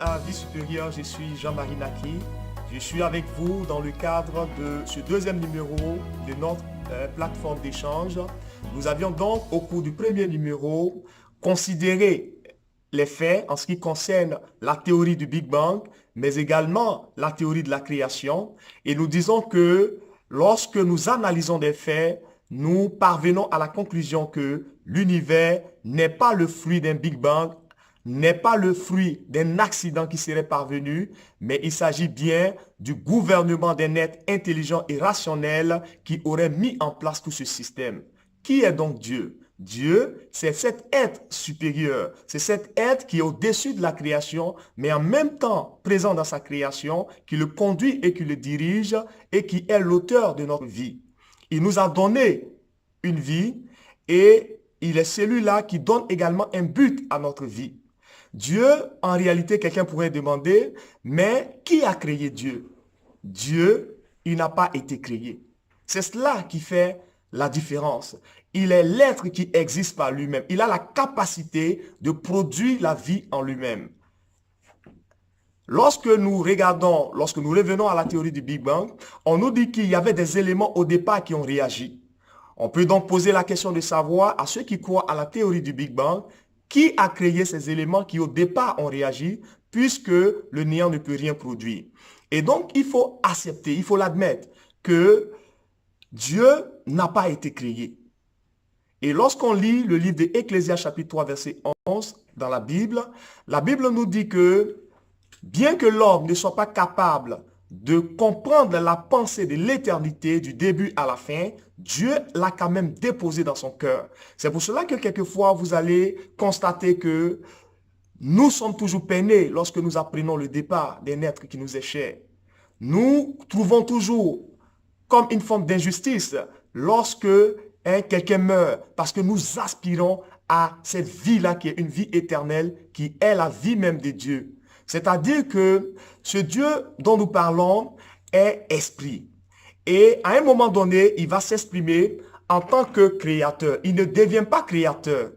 À Vie supérieure, je suis Jean-Marie Naki. Je suis avec vous dans le cadre de ce deuxième numéro de notre plateforme d'échange. Nous avions donc au cours du premier numéro considéré les faits en ce qui concerne la théorie du Big Bang, mais également la théorie de la création. Et nous disons que lorsque nous analysons des faits, nous parvenons à la conclusion que l'univers n'est pas le fruit d'un Big Bang, n'est pas le fruit d'un accident qui serait parvenu, mais il s'agit bien du gouvernement d'un être intelligent et rationnel qui aurait mis en place tout ce système. Qui est donc Dieu? Dieu, c'est cet être supérieur, c'est cet être qui est au-dessus de la création, mais en même temps présent dans sa création, qui le conduit et qui le dirige et qui est l'auteur de notre vie. Il nous a donné une vie et il est celui-là qui donne également un but à notre vie. Dieu, en réalité, quelqu'un pourrait demander, mais qui a créé Dieu? Dieu, il n'a pas été créé. C'est cela qui fait la différence. Il est l'être qui existe par lui-même. Il a la capacité de produire la vie en lui-même. Lorsque nous revenons à la théorie du Big Bang, on nous dit qu'il y avait des éléments au départ qui ont réagi. On peut donc poser la question de savoir à ceux qui croient à la théorie du Big Bang, qui a créé ces éléments qui au départ ont réagi, puisque le néant ne peut rien produire. Et donc, il faut accepter, il faut l'admettre, que Dieu n'a pas été créé. Et lorsqu'on lit le livre d'Ecclésiaste chapitre 3, verset 11 dans la Bible nous dit que bien que l'homme ne soit pas capable de comprendre la pensée de l'éternité du début à la fin, Dieu l'a quand même déposé dans son cœur. C'est pour cela que quelquefois vous allez constater que nous sommes toujours peinés lorsque nous apprenons le départ d'un être qui nous est cher. Nous trouvons toujours comme une forme d'injustice lorsque quelqu'un meurt, parce que nous aspirons à cette vie-là qui est une vie éternelle, qui est la vie même de Dieu. C'est-à-dire que ce Dieu dont nous parlons est esprit. Et à un moment donné, il va s'exprimer en tant que créateur. Il ne devient pas créateur,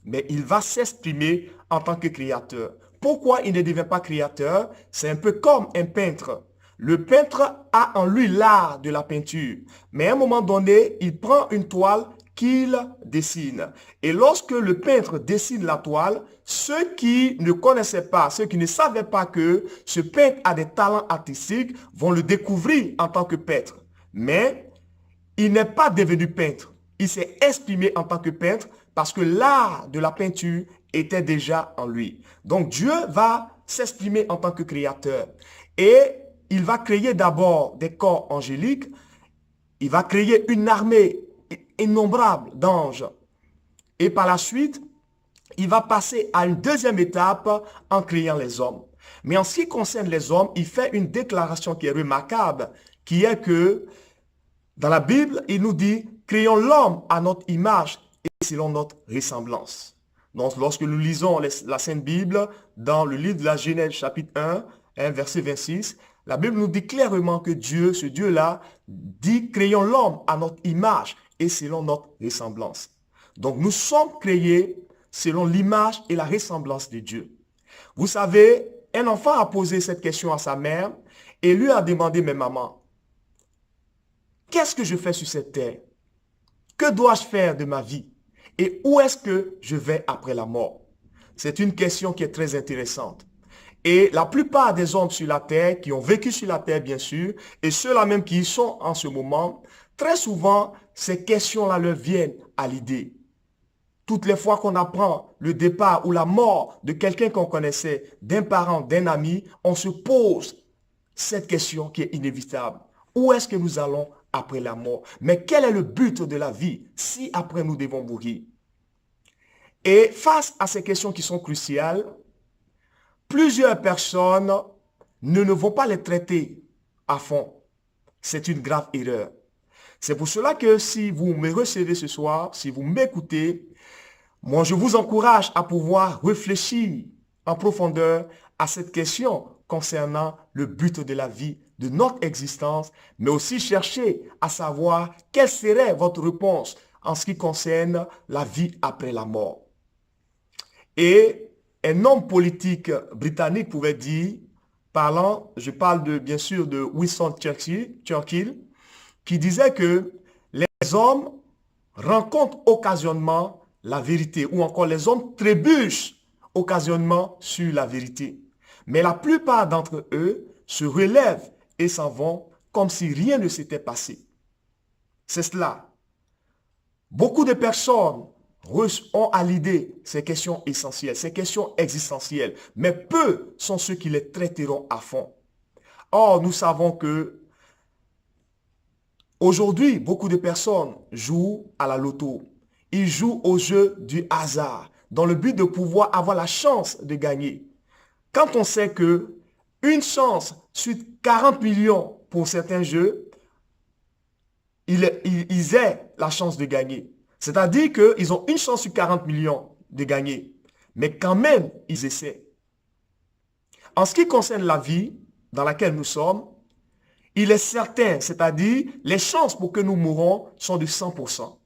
mais il va s'exprimer en tant que créateur. Pourquoi il ne devient pas créateur? C'est un peu comme un peintre. Le peintre a en lui l'art de la peinture, mais à un moment donné, il prend une toile qu'il dessine. Et lorsque le peintre dessine la toile, ceux qui ne connaissaient pas, ceux qui ne savaient pas que ce peintre a des talents artistiques vont le découvrir en tant que peintre. Mais il n'est pas devenu peintre. Il s'est exprimé en tant que peintre parce que l'art de la peinture était déjà en lui. Donc Dieu va s'exprimer en tant que créateur. Et il va créer d'abord des corps angéliques. Il va créer une armée innombrable d'anges. Et par la suite, il va passer à une deuxième étape en créant les hommes. Mais en ce qui concerne les hommes, il fait une déclaration qui est remarquable, qui est que dans la Bible, il nous dit, créons l'homme à notre image et selon notre ressemblance. Donc, lorsque nous lisons la Sainte Bible, dans le livre de la Genèse, chapitre 1, verset 26, la Bible nous dit clairement que Dieu, ce Dieu-là, dit, créons l'homme à notre image et selon notre ressemblance. Donc, nous sommes créés selon l'image et la ressemblance de Dieu. Vous savez, un enfant a posé cette question à sa mère et lui a demandé, mais maman, qu'est-ce que je fais sur cette terre? Que dois-je faire de ma vie? Et où est-ce que je vais après la mort? C'est une question qui est très intéressante. Et la plupart des hommes sur la terre, qui ont vécu sur la terre bien sûr, et ceux-là même qui y sont en ce moment, très souvent, ces questions-là leur viennent à l'idée. Toutes les fois qu'on apprend le départ ou la mort de quelqu'un qu'on connaissait, d'un parent, d'un ami, on se pose cette question qui est inévitable. Où est-ce que nous allons après la mort? Mais quel est le but de la vie si après nous devons mourir? Et face à ces questions qui sont cruciales, plusieurs personnes ne vont pas les traiter à fond. C'est une grave erreur. C'est pour cela que si vous me recevez ce soir, si vous m'écoutez, moi je vous encourage à pouvoir réfléchir en profondeur à cette question concernant le but de la vie, de notre existence, mais aussi chercher à savoir quelle serait votre réponse en ce qui concerne la vie après la mort. Et un homme politique britannique pouvait dire, je parle bien sûr de Winston Churchill, qui disait que les hommes rencontrent occasionnellement la vérité, ou encore les hommes trébuchent occasionnellement sur la vérité. Mais la plupart d'entre eux se relèvent et s'en vont comme si rien ne s'était passé. C'est cela. Beaucoup de personnes ont à l'idée ces questions essentielles, ces questions existentielles, mais peu sont ceux qui les traiteront à fond. Or, nous savons que aujourd'hui, beaucoup de personnes jouent à la loto. Ils jouent au jeu du hasard, dans le but de pouvoir avoir la chance de gagner. Quand on sait que une chance sur 40 millions pour certains jeux, ils aient la chance de gagner. C'est-à-dire qu'ils ont une chance sur 40 millions de gagner. Mais quand même, ils essaient. En ce qui concerne la vie dans laquelle nous sommes, il est certain, c'est-à-dire les chances pour que nous mourons sont de 100%.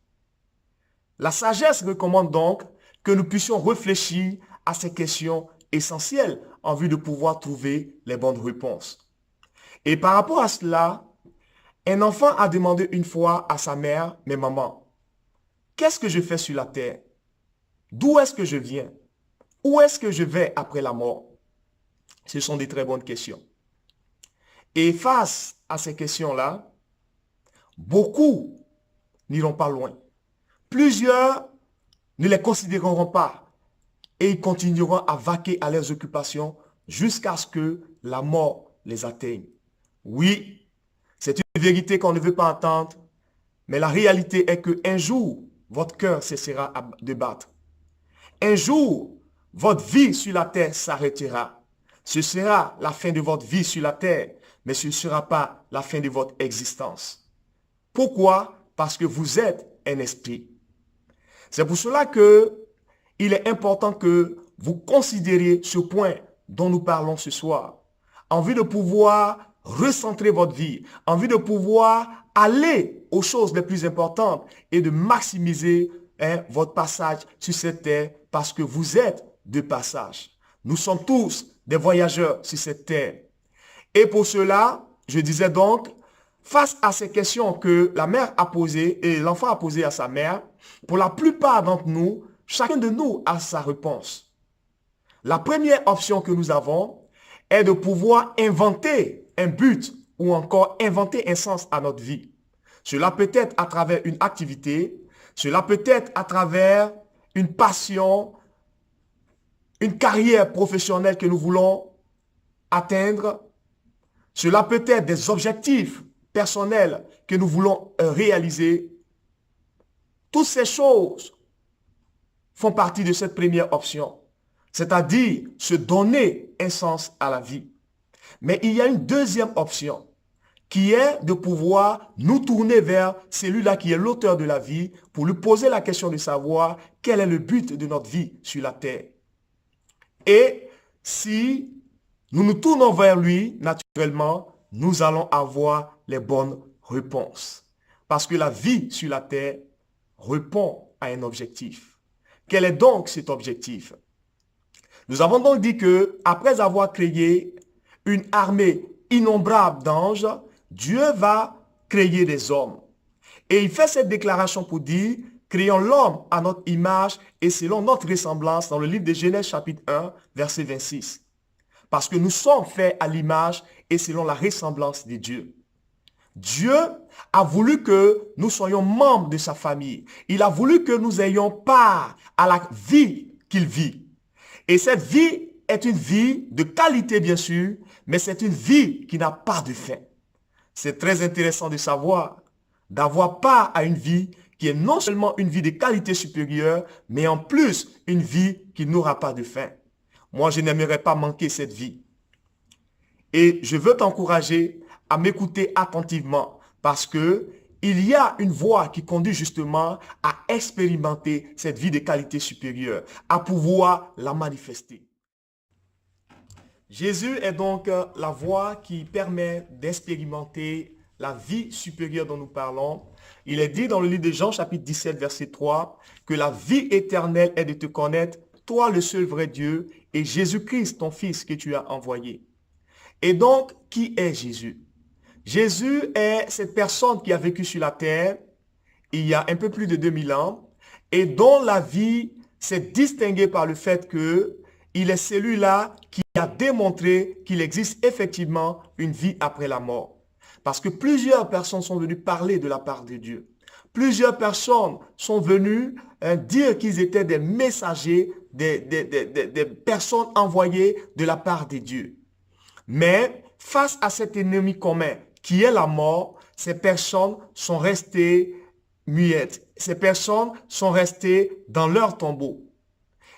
La sagesse recommande donc que nous puissions réfléchir à ces questions essentielles en vue de pouvoir trouver les bonnes réponses. Et par rapport à cela, un enfant a demandé une fois à sa mère, « Mais maman, qu'est-ce que je fais sur la terre? D'où est-ce que je viens? Où est-ce que je vais après la mort ?» Ce sont des très bonnes questions. Et face à ces questions-là, beaucoup n'iront pas loin. Plusieurs ne les considéreront pas et ils continueront à vaquer à leurs occupations jusqu'à ce que la mort les atteigne. Oui, c'est une vérité qu'on ne veut pas entendre, mais la réalité est qu'un jour, votre cœur cessera de battre. Un jour, votre vie sur la terre s'arrêtera. Ce sera la fin de votre vie sur la terre, mais ce ne sera pas la fin de votre existence. Pourquoi? Parce que vous êtes un esprit. C'est pour cela qu'il est important que vous considériez ce point dont nous parlons ce soir, en vue de pouvoir recentrer votre vie, en vue de pouvoir aller aux choses les plus importantes et de maximiser votre passage sur cette terre parce que vous êtes de passage. Nous sommes tous des voyageurs sur cette terre. Et pour cela, je disais donc, face à ces questions que la mère a posées et l'enfant a posées à sa mère, pour la plupart d'entre nous, chacun de nous a sa réponse. La première option que nous avons est de pouvoir inventer un but ou encore inventer un sens à notre vie. Cela peut être à travers une activité, cela peut être à travers une passion, une carrière professionnelle que nous voulons atteindre. Cela peut être des objectifs personnels que nous voulons réaliser. Toutes ces choses font partie de cette première option, c'est-à-dire se donner un sens à la vie. Mais il y a une deuxième option qui est de pouvoir nous tourner vers celui-là qui est l'auteur de la vie pour lui poser la question de savoir quel est le but de notre vie sur la terre. Et si nous nous tournons vers lui, naturellement, nous allons avoir les bonnes réponses. Parce que la vie sur la terre répond à un objectif. Quel est donc cet objectif? Nous avons donc dit que après avoir créé une armée innombrable d'anges, Dieu va créer des hommes. Et il fait cette déclaration pour dire, créons l'homme à notre image et selon notre ressemblance dans le livre de Genèse chapitre 1, verset 26. Parce que nous sommes faits à l'image et selon la ressemblance de Dieu. Dieu a voulu que nous soyons membres de sa famille. Il a voulu que nous ayons part à la vie qu'il vit. Et cette vie est une vie de qualité, bien sûr, mais c'est une vie qui n'a pas de fin. C'est très intéressant de savoir, d'avoir part à une vie qui est non seulement une vie de qualité supérieure, mais en plus une vie qui n'aura pas de fin. Moi, je n'aimerais pas manquer cette vie. Et je veux t'encourager à m'écouter attentivement parce que il y a une voie qui conduit justement à expérimenter cette vie de qualité supérieure, à pouvoir la manifester. Jésus est donc la voie qui permet d'expérimenter la vie supérieure dont nous parlons. Il est dit dans le livre de Jean chapitre 17 verset 3 que la vie éternelle est de te connaître, toi le seul vrai Dieu, et Jésus-Christ, ton Fils que tu as envoyé. Et donc, qui est Jésus? Jésus est cette personne qui a vécu sur la terre il y a un peu plus de 2000 ans et dont la vie s'est distinguée par le fait qu'il est celui-là qui a démontré qu'il existe effectivement une vie après la mort. Parce que plusieurs personnes sont venues parler de la part de Dieu. Plusieurs personnes sont venues dire qu'ils étaient des messagers, des personnes envoyées de la part de Dieu. Mais face à cet ennemi commun qui est la mort, ces personnes sont restées muettes. Ces personnes sont restées dans leur tombeau.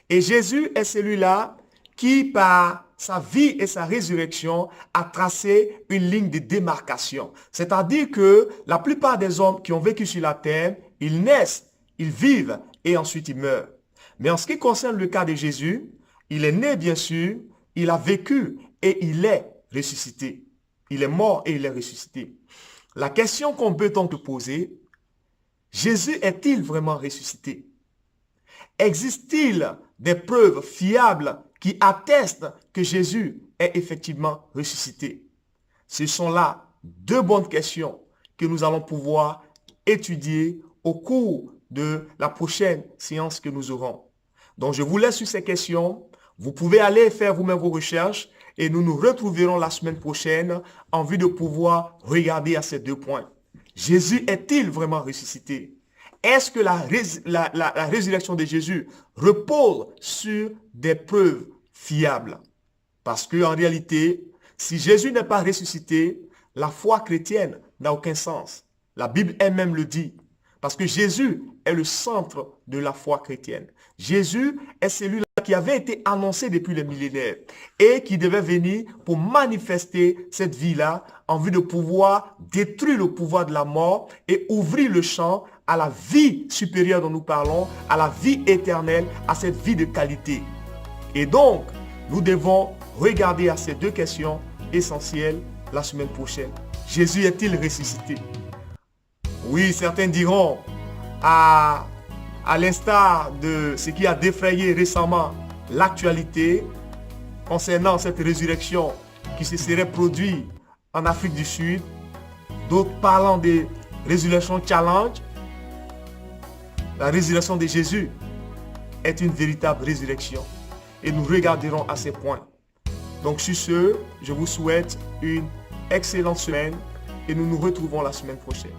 Et Jésus est celui-là qui, par sa vie et sa résurrection, a tracé une ligne de démarcation. C'est-à-dire que la plupart des hommes qui ont vécu sur la terre, ils naissent, ils vivent et ensuite ils meurent. Mais en ce qui concerne le cas de Jésus, il est né bien sûr, il a vécu et il est ressuscité. Il est mort et il est ressuscité. La question qu'on peut donc te poser, Jésus est-il vraiment ressuscité? Existe-t-il des preuves fiables qui attestent que Jésus est effectivement ressuscité? Ce sont là deux bonnes questions que nous allons pouvoir étudier au cours de la prochaine séance que nous aurons. Donc je vous laisse sur ces questions. Vous pouvez aller faire vous-même vos recherches et nous nous retrouverons la semaine prochaine en vue de pouvoir regarder à ces deux points. Jésus est-il vraiment ressuscité? Est-ce que la résurrection de Jésus repose sur des preuves fiables? Parce qu'en réalité, si Jésus n'est pas ressuscité, la foi chrétienne n'a aucun sens. La Bible elle-même le dit. Parce que Jésus est le centre de la foi chrétienne. Jésus est celui-là qui avait été annoncé depuis les millénaires et qui devait venir pour manifester cette vie-là en vue de pouvoir détruire le pouvoir de la mort et ouvrir le champ à la vie supérieure dont nous parlons, à la vie éternelle, à cette vie de qualité. Et donc, nous devons regarder à ces deux questions essentielles la semaine prochaine. Jésus est-il ressuscité? Oui, certains diront, à l'instar de ce qui a défrayé récemment l'actualité concernant cette résurrection qui se serait produite en Afrique du Sud, d'autres parlant de résurrection challenge, la résurrection de Jésus est une véritable résurrection. Et nous regarderons à ces points. Donc sur ce, je vous souhaite une excellente semaine et nous nous retrouvons la semaine prochaine.